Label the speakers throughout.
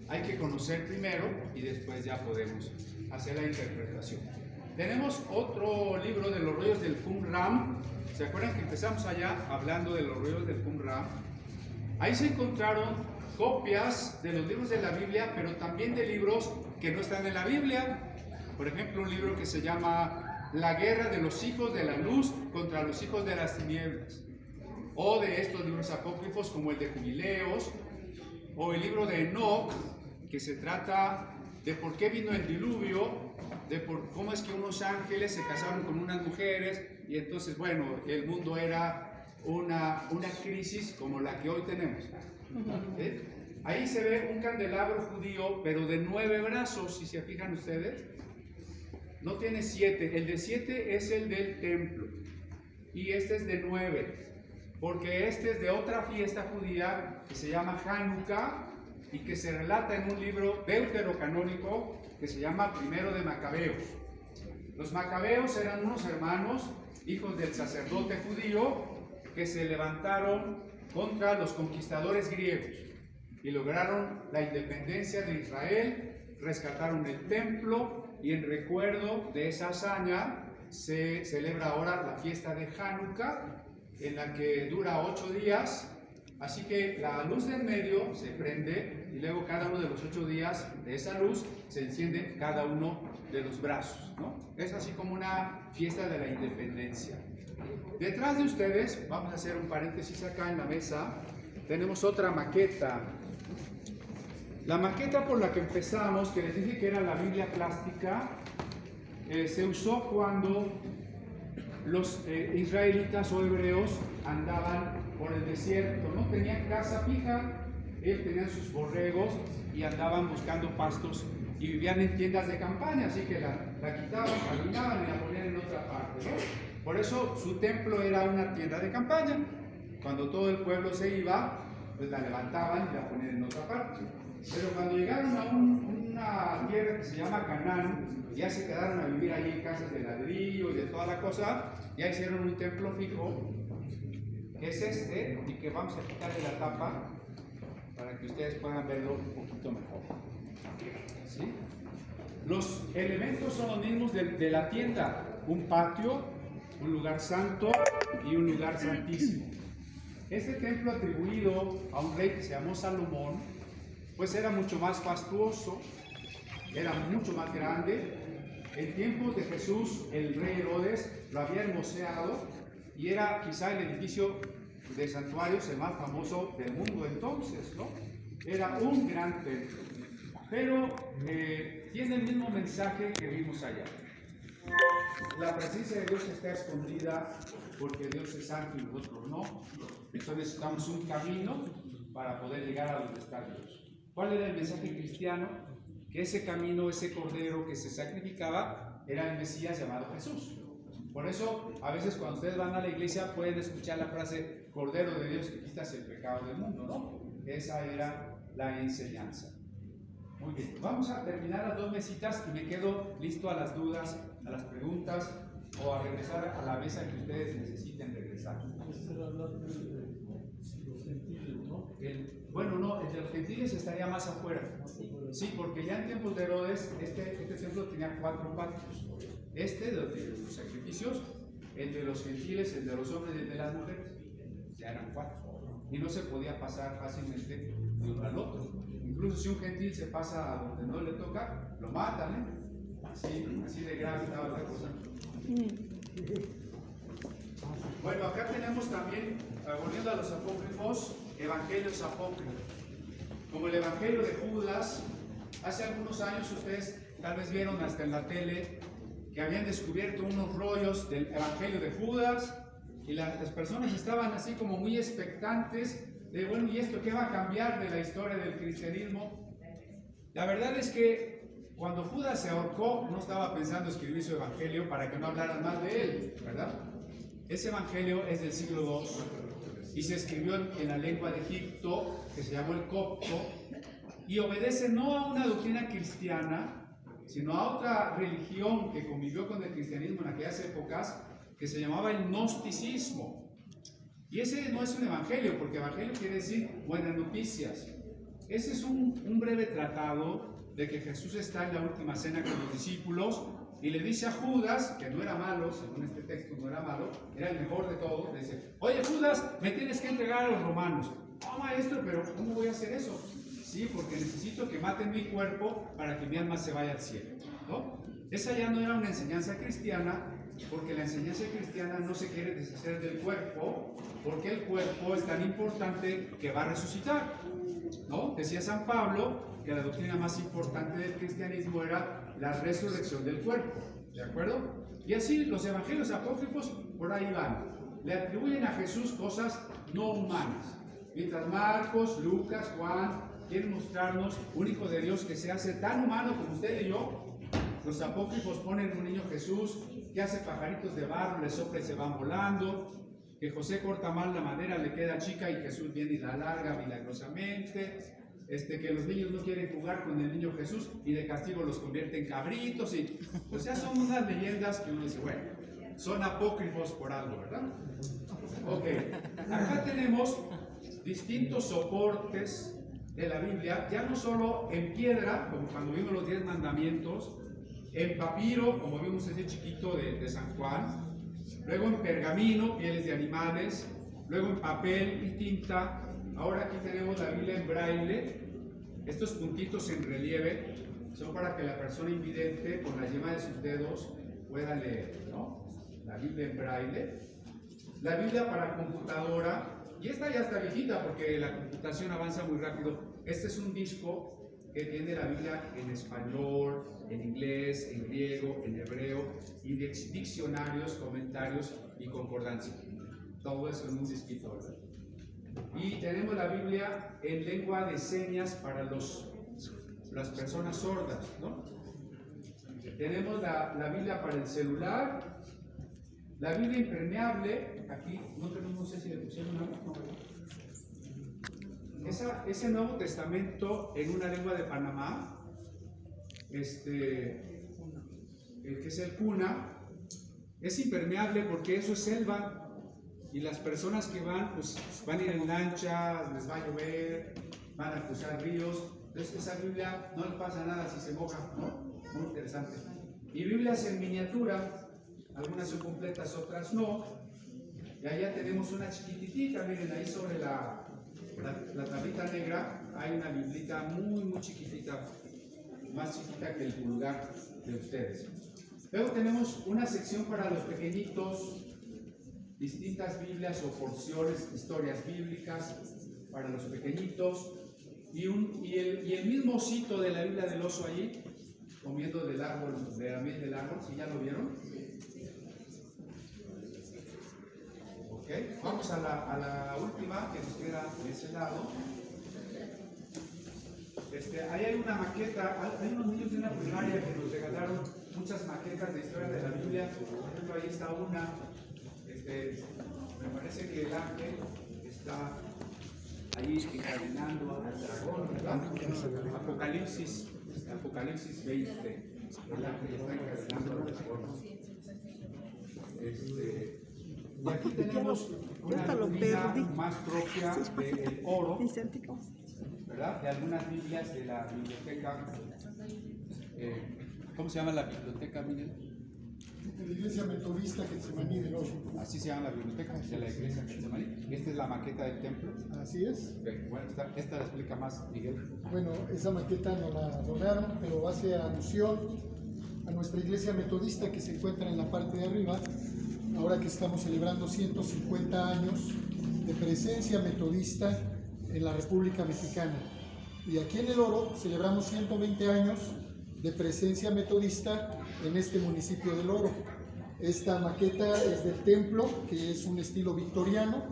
Speaker 1: hay que conocer primero y después ya podemos hacer la interpretación. Tenemos otro libro de los rollos del Qumran. ¿Se acuerdan que empezamos allá hablando de los rollos del Qumran? Ahí se encontraron copias de los libros de la Biblia, pero también de libros que no están en la Biblia. Por ejemplo, un libro que se llama La guerra de los hijos de la luz contra los hijos de las tinieblas. O de estos libros apócrifos como el de Jubileos, o el libro de Enoch, que se trata de por qué vino el diluvio, de cómo es que unos ángeles se casaron con unas mujeres, y entonces, bueno, el mundo era una crisis como la que hoy tenemos. Ahí se ve un candelabro judío, pero de 9 brazos, si se fijan ustedes. No tiene 7, el de 7 es el del templo, y este es de 9, porque este es de otra fiesta judía que se llama Hanukkah, y que se relata en un libro deuterocanónico que se llama Primero de Macabeos. Los macabeos eran unos hermanos, hijos del sacerdote judío, que se levantaron contra los conquistadores griegos y lograron la independencia de Israel, rescataron el templo, y en recuerdo de esa hazaña se celebra ahora la fiesta de Hanukkah, en la que dura 8 días. Así que la luz del medio se prende y luego cada uno de los 8 días de esa luz se enciende cada uno de los brazos, ¿no? Es así como una fiesta de la independencia. Detrás de ustedes, vamos a hacer un paréntesis acá en la mesa, tenemos otra maqueta. La maqueta por la que empezamos, que les dije que era la Biblia plástica, se usó cuando los israelitas o hebreos andaban por el desierto, no tenían casa fija, ellos tenían sus borregos y andaban buscando pastos y vivían en tiendas de campaña, así que la quitaban, caminaban y la ponían en otra parte, ¿no? Por eso su templo era una tienda de campaña. Cuando todo el pueblo se iba, pues la levantaban y la ponían en otra parte. Pero cuando llegaron a una tierra que se llama Canaán, ya se quedaron a vivir ahí en casas de ladrillo y de toda la cosa, ya hicieron un templo fijo, que es este, y que vamos a quitarle la tapa para que ustedes puedan verlo un poquito mejor. ¿Sí? Los elementos son los mismos de la tienda: un patio, un lugar santo y un lugar santísimo. Este templo, atribuido a un rey que se llamó Salomón, pues era mucho más fastuoso, era mucho más grande. En tiempos de Jesús, el rey Herodes lo había hermoseado y era quizá el edificio de santuarios el más famoso del mundo entonces, ¿no? Era un gran templo, pero tiene el mismo mensaje que vimos allá. La presencia de Dios está escondida porque Dios es santo y nosotros no. Entonces necesitamos un camino para poder llegar a donde está Dios. ¿Cuál era el mensaje cristiano? Que ese camino, ese cordero que se sacrificaba, era el Mesías llamado Jesús. Por eso, a veces cuando ustedes van a la iglesia pueden escuchar la frase: Cordero de Dios que quitas el pecado del mundo, ¿no? Esa era la enseñanza. Muy bien, vamos a terminar las 2 mesitas y me quedo listo a las dudas, a las preguntas o a regresar a la mesa que ustedes necesiten regresar. Bueno, no, el de los gentiles estaría más afuera. Sí, porque ya en tiempos de Herodes, este templo tenía 4 patios. Este de los sacrificios, el de los gentiles, el de los hombres y el de las mujeres, ya eran 4. Y no se podía pasar fácilmente de uno al otro. Incluso si un gentil se pasa a donde no le toca, lo matan, ¿eh? Así de grave estaba la cosa. Bueno, acá tenemos también, volviendo a los apócrifos, evangelios apócrifos. Como el evangelio de Judas, hace algunos años ustedes tal vez vieron hasta en la tele que habían descubierto unos rollos del evangelio de Judas y las personas estaban así como muy expectantes de, bueno, ¿y esto qué va a cambiar de la historia del cristianismo? La verdad es que cuando Judas se ahorcó no estaba pensando escribir su evangelio para que no hablaran más de él, ¿verdad? Ese evangelio es del siglo II y se escribió en la lengua de Egipto, que se llamó el copto, y obedece no a una doctrina cristiana, sino a otra religión que convivió con el cristianismo en aquellas épocas, que se llamaba el gnosticismo. Y ese no es un evangelio, porque evangelio quiere decir buenas noticias. ese es un breve tratado de que Jesús está en la última cena con los discípulos y le dice a Judas, que no era malo, según este texto no era malo, era el mejor de todos, le dice, oye Judas, me tienes que entregar a los romanos. No, maestro, pero ¿cómo voy a hacer eso? Sí, porque necesito que maten mi cuerpo para que mi alma se vaya al cielo, ¿no? Esa ya no era una enseñanza cristiana, porque la enseñanza cristiana no se quiere deshacer del cuerpo, porque el cuerpo es tan importante que va a resucitar, ¿no? Decía San Pablo que la doctrina más importante del cristianismo era la resurrección del cuerpo, ¿de acuerdo? Y así los evangelios apócrifos por ahí van, le atribuyen a Jesús cosas no humanas, mientras Marcos, Lucas, Juan quieren mostrarnos un hijo de Dios que se hace tan humano como usted y yo. Los apócrifos ponen un niño Jesús que hace pajaritos de barro, le sopla y se van volando, que José corta mal la madera, le queda chica y Jesús viene y la alarga milagrosamente, que los niños no quieren jugar con el niño Jesús y de castigo los convierte en cabritos, y o sea, son unas leyendas que uno dice, bueno, son apócrifos por algo, ¿verdad? Ok, acá tenemos distintos soportes de la Biblia, ya no solo en piedra, como cuando vimos los 10 mandamientos, en papiro, como vimos ese chiquito de San Juan, luego en pergamino, pieles de animales, luego en papel y tinta. Ahora aquí tenemos la Biblia en braille. Estos puntitos en relieve son para que la persona invidente con la yema de sus dedos pueda leer, ¿no? La Biblia en braille. La Biblia para computadora, y esta ya está viejita porque la computación avanza muy rápido. Este es un disco que tiene la Biblia en español, en inglés, en griego, en hebreo, y diccionarios, comentarios y concordancia. Todo eso en un disquito, ¿verdad? Y tenemos la Biblia en lengua de señas para las personas sordas, ¿no? Tenemos la Biblia para el celular, la Biblia impermeable. Aquí no sé si le pusieron algo. Ese Nuevo Testamento en una lengua de Panamá, que es el Cuna, es impermeable porque eso es selva. Y las personas que van, pues van a ir en lancha, les va a llover, van a cruzar ríos. Entonces esa Biblia no le pasa nada si se moja, ¿no? Muy interesante. Y Biblias en miniatura, algunas son completas, otras no. Y allá tenemos una chiquitita, miren ahí sobre la tablita negra, hay una biblita muy, muy chiquitita, más chiquita que el pulgar de ustedes. Luego tenemos una sección para los pequeñitos, distintas Biblias o porciones, historias bíblicas para los pequeñitos, y el mismo osito de la Biblia del oso allí, comiendo del árbol, de la miel del árbol, ¿sí ya lo vieron? Ok, vamos a la última que nos queda de ese lado. Ahí hay una maqueta, hay unos niños de una primaria que nos regalaron muchas maquetas de historia de la Biblia. Por ejemplo, ahí está una. Me parece que el ángel está ahí encadenando al dragón, ¿verdad? Apocalipsis 20. El ángel está encadenando al dragón. Y aquí tenemos una Biblia más propia del oro, ¿verdad? De algunas Biblias de la biblioteca. ¿Cómo se llama la biblioteca, Miguel?
Speaker 2: De la Iglesia Metodista Getsemaní del Oro.
Speaker 1: Así se llama la biblioteca de la Iglesia Getsemaní. Esta es la maqueta del templo.
Speaker 2: Así es.
Speaker 1: Bueno, esta la explica más Miguel.
Speaker 2: Bueno, esa maqueta nos la donaron, pero hace alusión a nuestra Iglesia Metodista que se encuentra en la parte de arriba, ahora que estamos celebrando 150 años de presencia metodista en la República Mexicana. Y aquí en El Oro celebramos 120 años de presencia metodista en este municipio del Oro. Esta maqueta es del templo, que es un estilo victoriano,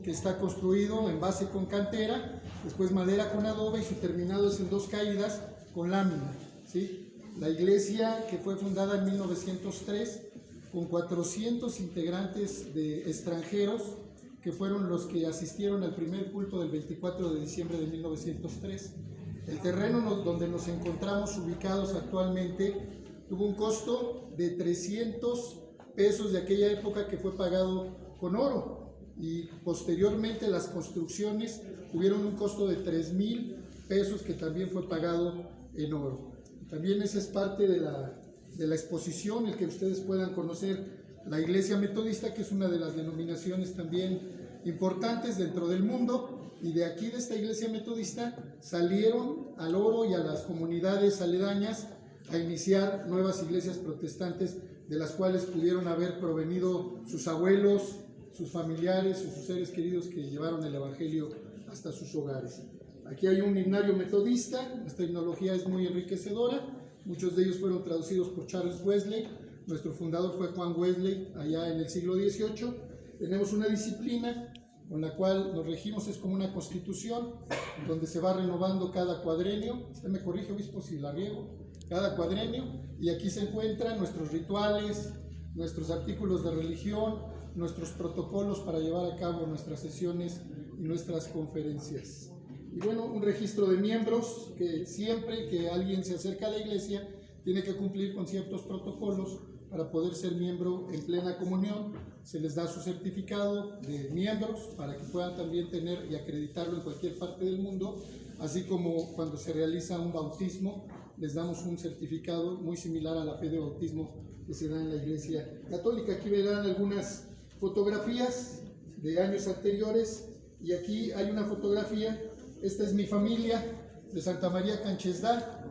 Speaker 2: que está construido en base con cantera, después madera con adobe y su terminado es en 2 caídas con lámina, ¿sí? La iglesia, que fue fundada en 1903 con 400 integrantes de extranjeros, que fueron los que asistieron al primer culto del 24 de diciembre de 1903. El terreno donde nos encontramos ubicados actualmente tuvo un costo de 300 pesos de aquella época, que fue pagado con oro, y posteriormente las construcciones tuvieron un costo de 3,000 pesos, que también fue pagado en oro. También esa es parte de la exposición, el que ustedes puedan conocer la Iglesia Metodista, que es una de las denominaciones también importantes dentro del mundo, y de aquí, de esta Iglesia Metodista, salieron al oro y a las comunidades aledañas a iniciar nuevas iglesias protestantes, de las cuales pudieron haber provenido sus abuelos, sus familiares o sus seres queridos que llevaron el Evangelio hasta sus hogares. Aquí hay un himnario metodista, nuestra himnología es muy enriquecedora, muchos de ellos fueron traducidos por Charles Wesley, nuestro fundador fue Juan Wesley, allá en el siglo XVIII. Tenemos una disciplina con la cual nos regimos, es como una constitución, donde se va renovando cada cuadrenio. Usted me corrige, obispo, si la riego. Cada cuadrenio, y aquí se encuentran nuestros rituales, nuestros artículos de religión, nuestros protocolos para llevar a cabo nuestras sesiones y nuestras conferencias. Y bueno, un registro de miembros, que siempre que alguien se acerca a la iglesia tiene que cumplir con ciertos protocolos para poder ser miembro en plena comunión. Se les da su certificado de miembros para que puedan también tener y acreditarlo en cualquier parte del mundo, así como cuando se realiza un bautismo, les damos un certificado muy similar a la fe de bautismo que se da en la Iglesia Católica. Aquí verán algunas fotografías de años anteriores, y aquí hay una fotografía. Esta es mi familia de Santa María Canchesdá,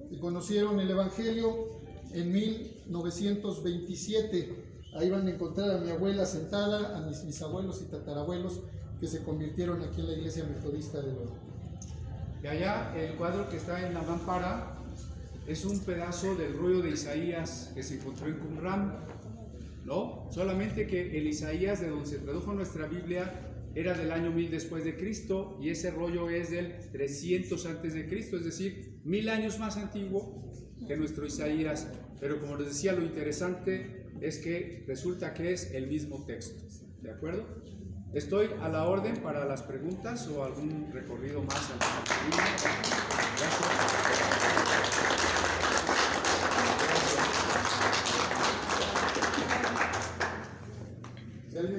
Speaker 2: que conocieron el Evangelio en 1927. Ahí van a encontrar a mi abuela sentada, a mis bisabuelos y tatarabuelos que se convirtieron aquí en la Iglesia Metodista de Oro.
Speaker 1: Y allá el cuadro que está en la mampara es un pedazo del rollo de Isaías que se encontró en Qumran, ¿no? Solamente que el Isaías de donde se tradujo nuestra Biblia era del año 1000 después de Cristo, y ese rollo es del 300 antes de Cristo, es decir, 1000 años más antiguo que nuestro Isaías. Pero como les decía, lo interesante es que resulta que es el mismo texto, ¿de acuerdo? Estoy a la orden para las preguntas o algún recorrido más. Gracias.